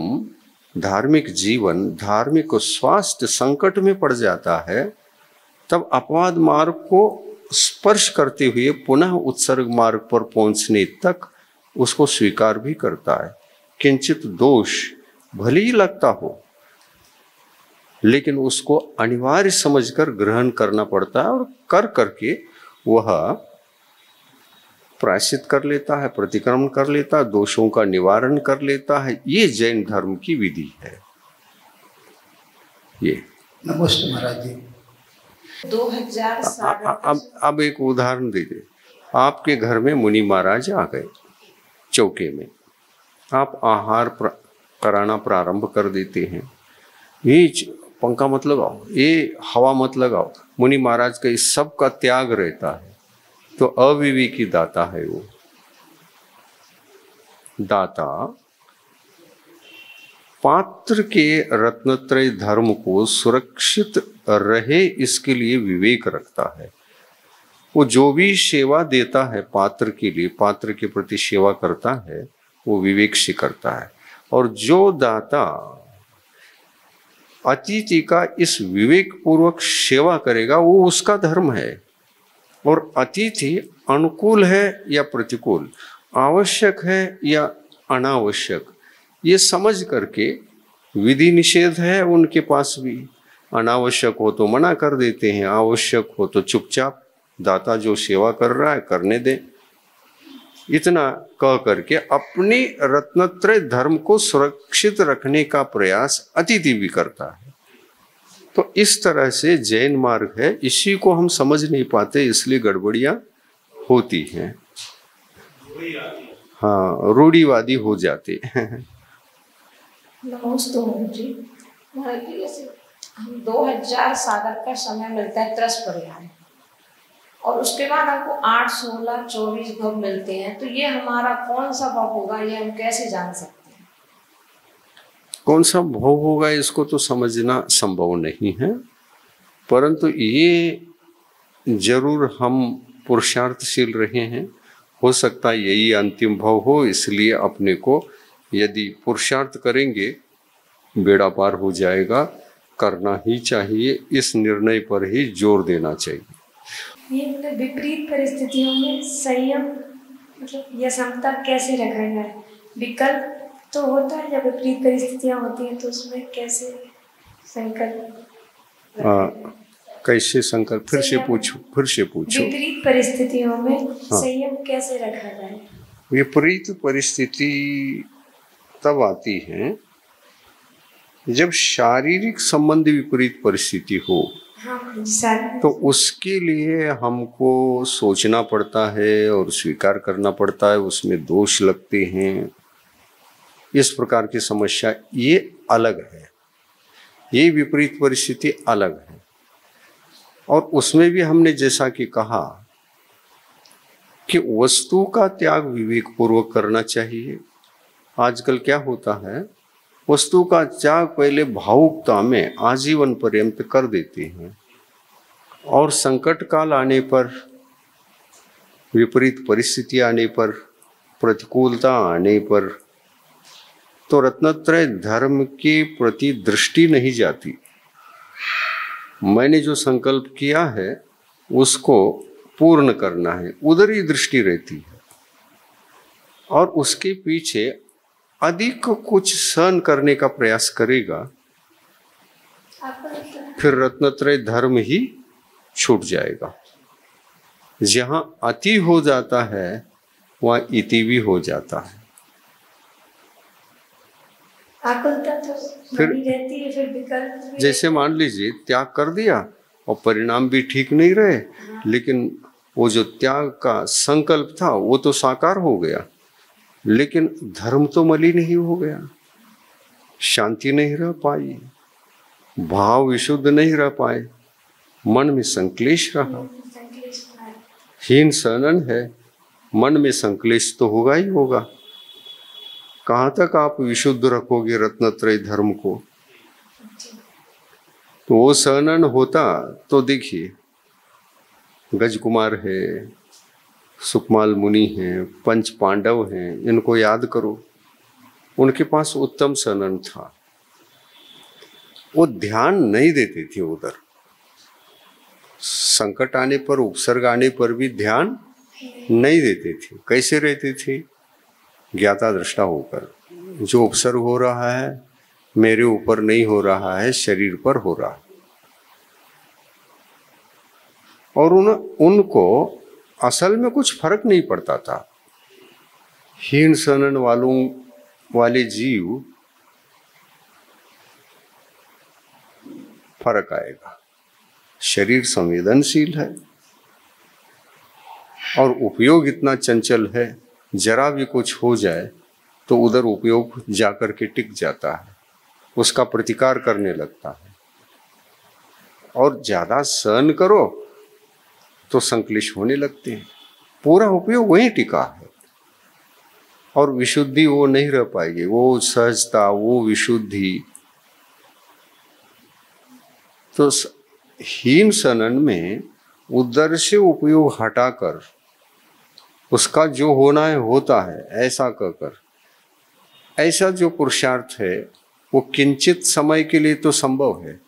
धार्मिक जीवन, धार्मिक स्वास्थ्य संकट में पड़ जाता है, तब अपवाद मार्ग को स्पर्श करते हुए पुनः उत्सर्ग मार्ग पर पहुंचने तक उसको स्वीकार भी करता है। किंचित दोष भले ही लगता हो, लेकिन उसको अनिवार्य समझकर ग्रहण करना पड़ता है और कर करके वह प्रायश्चित कर लेता है, प्रतिक्रमण कर लेता है, दोषों का निवारण कर लेता है। ये जैन धर्म की विधि है। ये नमस्ते महाराज जी। 2000 अब एक उदाहरण दीजिए। आपके घर में मुनि महाराज आ गए चौके में, आप आहार कराना प्रारंभ कर देते हैं। ये पंखा मत लगाओ, ये हवा मत लगाओ, मुनि महाराज का इस सब का त्याग रहता है। तो अविवेकी दाता है वो। दाता पात्र के रत्नत्रय धर्म को सुरक्षित रहे इसके लिए विवेक रखता है। वो जो भी सेवा देता है पात्र के लिए, पात्र के प्रति सेवा करता है, वो विवेक से करता है। और जो दाता अतिथि का इस विवेक पूर्वक सेवा करेगा वो उसका धर्म है। और अतिथि अनुकूल है या प्रतिकूल, आवश्यक है या अनावश्यक, ये समझ करके, विधि निषेध है उनके पास भी, अनावश्यक हो तो मना कर देते हैं, आवश्यक हो तो चुपचाप दाता जो सेवा कर रहा है करने दे, इतना कह करके अपनी रत्नत्रय धर्म को सुरक्षित रखने का प्रयास अतिथि भी करता है। तो इस तरह से जैन मार्ग है, इसी को हम समझ नहीं पाते, इसलिए गड़बड़ियां होती हैं। हाँ, रूढ़िवादी हो जाते हैं। नमस्ते जी। जैसे हम 2000 सागर का समय मिलता है त्रस परिहार, और उसके बाद हमको 8, 16, 24 भव मिलते हैं, तो ये हमारा कौन सा भव होगा, ये हम कैसे जान सकते हैं? कौन सा भव होगा इसको तो समझना संभव नहीं है, परंतु ये जरूर हम पुरुषार्थशील रहे हैं। हो सकता है यही अंतिम भव हो, इसलिए अपने को यदि पुरुषार्थ करेंगे बेड़ा पार हो जाएगा, करना ही चाहिए, इस निर्णय पर ही जोर देना चाहिए। ये मतलब विपरीत परिस्थितियों में संयम मतलब या समता कैसे रखा जाए? विकल्प तो होता है, जब विपरीत परिस्थितियां होती हैं तो उसमें कैसे संकल्प? कैसे संकल्प? फिर से पूछो। विपरीत परिस्थितियों में संयम कैसे रखा जाए? विपरीत परिस्थिति तब आती है जब शारीरिक संबंधी विपरीत परिस्थिति हो। हाँ, तो उसके लिए हमको सोचना पड़ता है और स्वीकार करना पड़ता है, उसमें दोष लगते हैं, इस प्रकार की समस्या ये अलग है, ये विपरीत परिस्थिति अलग है। और उसमें भी हमने जैसा कि कहा कि वस्तु का त्याग विवेक पूर्वक करना चाहिए। आजकल क्या होता है, वस्तु का त्याग पहले भावुकता में आजीवन पर्यंत कर देते हैं, और संकट काल आने पर, विपरीत परिस्थिति आने पर, प्रतिकूलता आने पर तो रत्नत्रय धर्म के प्रति दृष्टि नहीं जाती। मैंने जो संकल्प किया है उसको पूर्ण करना है, उधर ही दृष्टि रहती है, और उसके पीछे अधिक कुछ सहन करने का प्रयास करेगा, फिर रत्नत्रय धर्म ही छूट जाएगा। जहां अति हो जाता है वहां इति भी हो जाता है। आकुलता तो बनी रहती है, फिर विकल्प जैसे मान लीजिए त्याग कर दिया और परिणाम भी ठीक नहीं रहे, लेकिन वो जो त्याग का संकल्प था वो तो साकार हो गया, लेकिन धर्म तो मलिन ही हो गया, शांति नहीं रह पाई, भाव विशुद्ध नहीं रह पाए, मन में संक्लेश रहा, हीन सनन है, मन में संक्लेश तो होगा ही होगा। कहाँ तक आप विशुद्ध रखोगे रत्नत्रय धर्म को? तो वो सनन होता तो देखिए, गजकुमार है, सुकमाल मुनि हैं, पंच पांडव हैं, इनको याद करो, उनके पास उत्तम सनन था, वो ध्यान नहीं देते थे उधर, संकट आने पर, उपसर्ग आने पर भी ध्यान नहीं देते थे। कैसे रहते थे? ज्ञाता दृष्टा होकर, जो उपसर्ग हो रहा है मेरे ऊपर नहीं हो रहा है, शरीर पर हो रहा है। और उनको असल में कुछ फर्क नहीं पड़ता था। हीन सनन वाले जीव फर्क आएगा। शरीर संवेदनशील है और उपयोग इतना चंचल है, जरा भी कुछ हो जाए तो उधर उपयोग जाकर के टिक जाता है, उसका प्रतिकार करने लगता है, और ज्यादा सहन करो तो संक्लेश होने लगते हैं, पूरा उपयोग वहीं टिका है। और विशुद्धि वो नहीं रह पाएगी, वो सहजता, वो विशुद्धि। तो हीन सनन में उदर से उपयोग हटाकर उसका जो होना है होता है, ऐसा कहकर, ऐसा जो पुरुषार्थ है वो किंचित समय के लिए तो संभव है,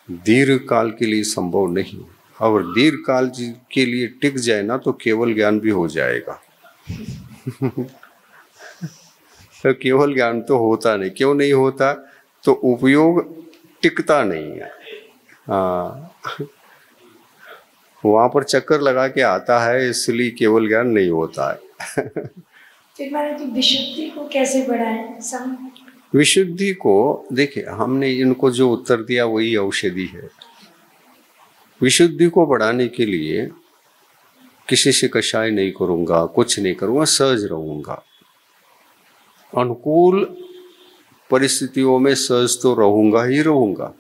दीर्घ काल के लिए संभव नहीं। और दीर्घ काल के लिए टिक जाए ना तो केवल ज्ञान भी हो जाएगा। तो केवल ज्ञान तो होता नहीं, क्यों नहीं होता? तो उपयोग टिकता नहीं है। हाँ, वहां पर चक्कर लगा के आता है, इसलिए केवल ज्ञान नहीं होता है। फिर महाराज जी विशुद्धि को कैसे बढ़ाएं? विशुद्धि को देखिए, हमने इनको जो उत्तर दिया वही औषधि है। विशुद्धि को बढ़ाने के लिए किसी से कषाय नहीं करूंगा, कुछ नहीं करूंगा, सहज रहूंगा। अनुकूल परिस्थितियों में सहज तो रहूंगा ही रहूंगा,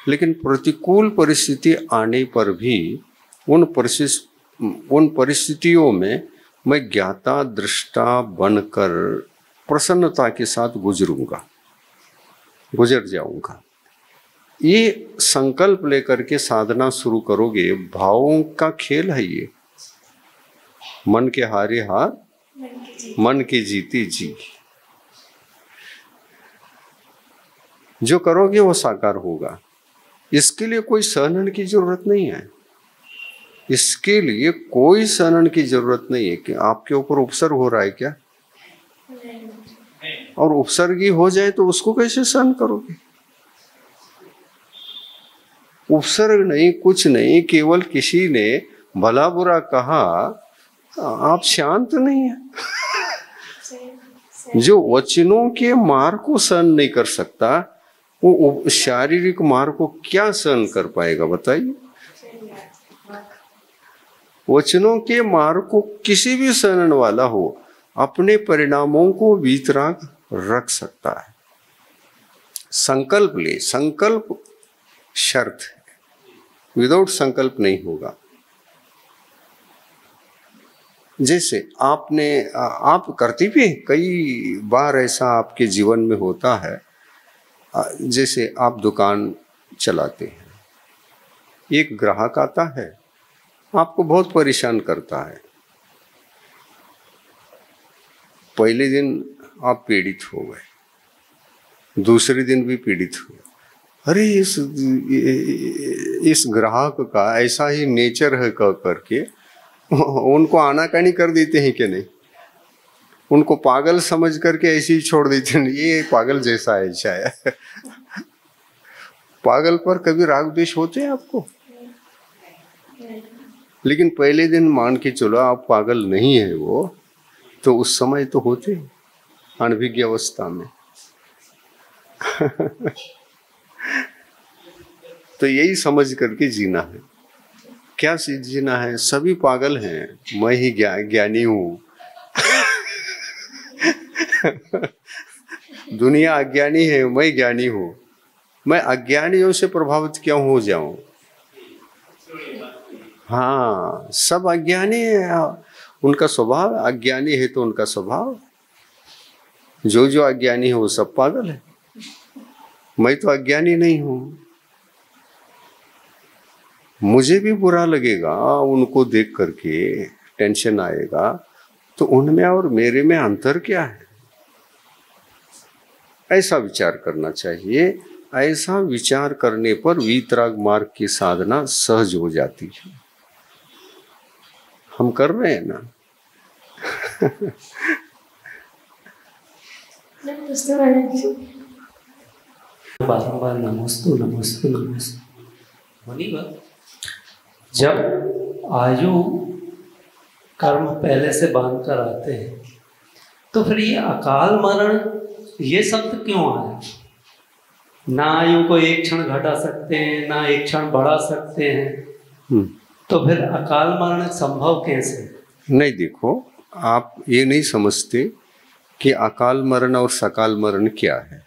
लेकिन प्रतिकूल परिस्थिति आने पर भी उन परिस्थितियों में मैं ज्ञाता दृष्टा बनकर प्रसन्नता के साथ गुजर जाऊंगा। ये संकल्प लेकर के साधना शुरू करोगे, भावों का खेल है ये। मन के हारे हार, मन की जीती जी। जो करोगे वो साकार होगा। इसके लिए कोई सहनन की जरूरत नहीं है। इसके लिए कोई सहनन की जरूरत नहीं है कि आपके ऊपर उपसर्ग हो रहा है क्या, और उपसर्गी हो जाए तो उसको कैसे सहन करोगे? उपसर्ग नहीं, कुछ नहीं, केवल किसी ने भला बुरा कहा, आप शांत नहीं है। जो वचनों के मार को सहन नहीं कर सकता, वो शारीरिक मार को क्या सहन कर पाएगा बताइए? वचनों के मार को किसी भी सहन वाला हो अपने परिणामों को वीतराग रख सकता है। संकल्प ले, संकल्प शर्त है, विदाउट संकल्प नहीं होगा। जैसे आप करती भी, कई बार ऐसा आपके जीवन में होता है, जैसे आप दुकान चलाते हैं, एक ग्राहक आता है, आपको बहुत परेशान करता है। पहले दिन आप पीड़ित हो गए, दूसरे दिन भी पीड़ित हुए। अरे इस ग्राहक का ऐसा ही नेचर है कह करके उनको आनाकानी कर देते हैं कि नहीं? उनको पागल समझ करके ऐसे ही छोड़ देते हैं, ये पागल जैसा है शायद। पागल पर कभी राग द्वेष होते हैं आपको? लेकिन पहले दिन मान के चलो आप पागल नहीं है वो, तो उस समय तो होते हैं अनभिज्ञ अवस्था में। तो यही समझ करके जीना है। क्या जीना है? सभी पागल हैं, मैं ही ज्ञानी हूं। दुनिया अज्ञानी है, मैं ज्ञानी हूं। मैं अज्ञानियों से प्रभावित क्यों हो जाऊं? हाँ, सब अज्ञानी है, उनका स्वभाव अज्ञानी है, तो उनका स्वभाव, जो अज्ञानी है वो सब पागल है। मैं तो अज्ञानी नहीं हूं। मुझे भी बुरा लगेगा, उनको देख करके टेंशन आएगा, तो उनमें और मेरे में अंतर क्या है? ऐसा विचार करना चाहिए। ऐसा विचार करने पर वीतराग मार्ग की साधना सहज हो जाती है। हम कर रहे हैं ना? बारंबार नमोस्तु नमोस्तु नमोस्तु। मुनिवर, जब आयु कर्म पहले से बांध कर आते हैं, तो फिर ये अकाल मरण ये शब्द क्यों आया? ना आयु को एक क्षण घटा सकते हैं, ना एक क्षण बढ़ा सकते हैं, तो फिर अकाल मरण संभव कैसे? नहीं, देखो, आप ये नहीं समझते कि अकाल मरण और सकाल मरण क्या है।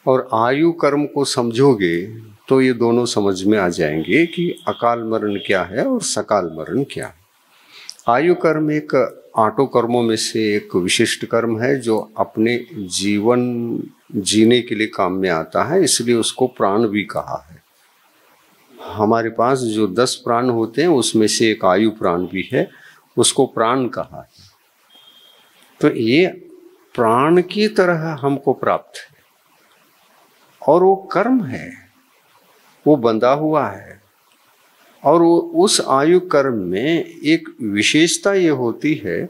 और आयु कर्म को समझोगे तो ये दोनों समझ में आ जाएंगे कि अकाल मरण क्या है और सकाल मरण क्या है। आयु कर्म एक आठों कर्मों में से एक विशिष्ट कर्म है जो अपने जीवन जीने के लिए काम में आता है, इसलिए उसको प्राण भी कहा है। हमारे पास जो 10 प्राण होते हैं उसमें से एक आयु प्राण भी है, उसको प्राण कहा है। तो ये प्राण की तरह हमको प्राप्त है और वो कर्म है, वो बंधा हुआ है। और वो उस आयु कर्म में एक विशेषता ये होती है,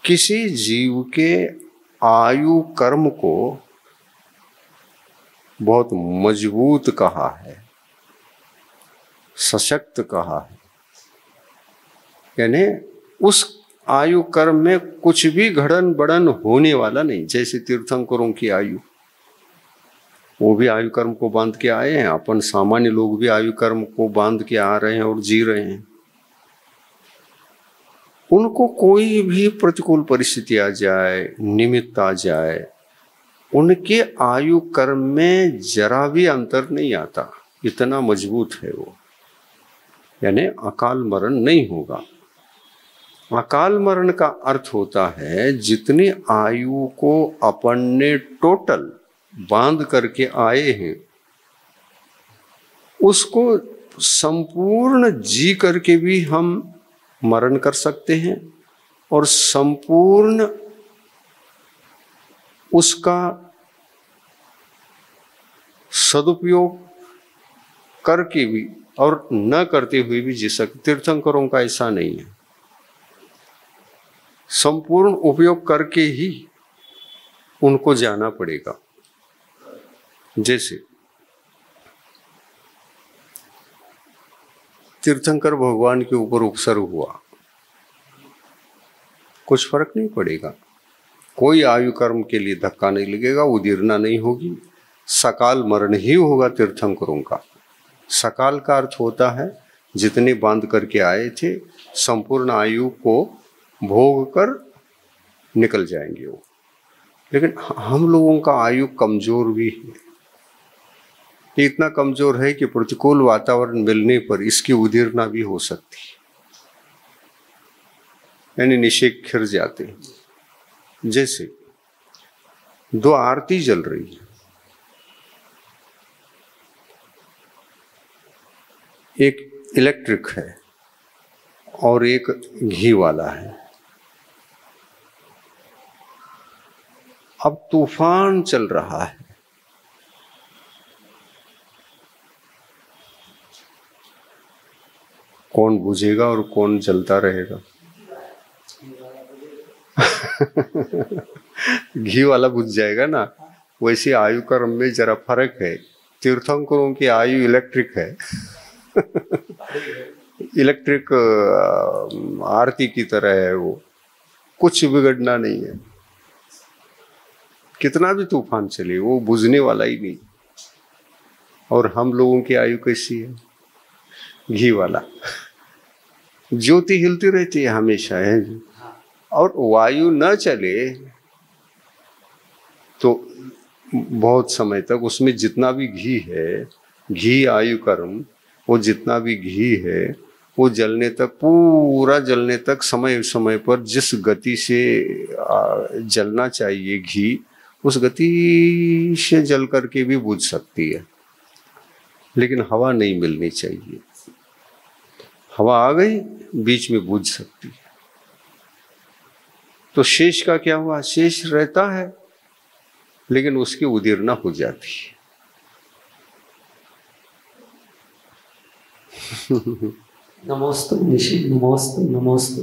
किसी जीव के आयु कर्म को बहुत मजबूत कहा है, सशक्त कहा है। यानी उस आयु कर्म में कुछ भी घड़न बढ़न होने वाला नहीं। जैसे तीर्थंकरों की आयु, वो भी आयु कर्म को बांध के आए हैं, अपन सामान्य लोग भी आयु कर्म को बांध के आ रहे हैं और जी रहे हैं। उनको कोई भी प्रतिकूल परिस्थिति आ जाए, निमित्त आ जाए, उनके आयु कर्म में जरा भी अंतर नहीं आता, इतना मजबूत है वो। यानी अकाल मरण नहीं होगा। अकाल मरण का अर्थ होता है जितनी आयु को अपन ने टोटल बांध करके आए हैं उसको संपूर्ण जी करके भी हम मरण कर सकते हैं और संपूर्ण उसका सदुपयोग करके भी और न करते हुए भी जी सकते। तीर्थंकरों का ऐसा नहीं है, संपूर्ण उपयोग करके ही उनको जाना पड़ेगा। जैसे तीर्थंकर भगवान के ऊपर उपसर्ग हुआ, कुछ फर्क नहीं पड़ेगा, कोई आयु कर्म के लिए धक्का नहीं लगेगा, उदीर्णा नहीं होगी, सकाल मरण ही होगा तीर्थंकरों का। सकाल का अर्थ होता है जितने बांध करके आए थे संपूर्ण आयु को भोग कर निकल जाएंगे वो। लेकिन हम लोगों का आयु कमजोर भी है, इतना कमजोर है कि प्रतिकूल वातावरण मिलने पर इसकी उदीर्णा भी हो सकती है, यानी निषेक खिर जाते हैं। जैसे 2 आरती जल रही है, एक इलेक्ट्रिक है और एक घी वाला है। अब तूफान चल रहा है, कौन बुझेगा और कौन जलता रहेगा? घी वाला बुझ जाएगा ना। वैसे आयु कर्म में जरा फर्क है। तीर्थंकरों की आयु इलेक्ट्रिक है इलेक्ट्रिक आरती की तरह है, वो कुछ बिगड़ना नहीं है, कितना भी तूफान चले वो बुझने वाला ही नहीं। और हम लोगों की आयु कैसी है? घी वाला, ज्योति हिलती रहती है हमेशा है। और वायु न चले तो बहुत समय तक उसमें जितना भी घी है, घी आयु कर्म, वो जितना भी घी है वो जलने तक, पूरा जलने तक समय समय पर जिस गति से जलना चाहिए घी, उस गति से जल करके भी बुझ सकती है। लेकिन हवा नहीं मिलनी चाहिए, हवा आ गई बीच में बुझ सकती है। तो शेष का क्या हुआ? शेष रहता है लेकिन उसकी उदीर्णा हो जाती है। नमोस्तु निशि, नमोस्तु नमोस्तु।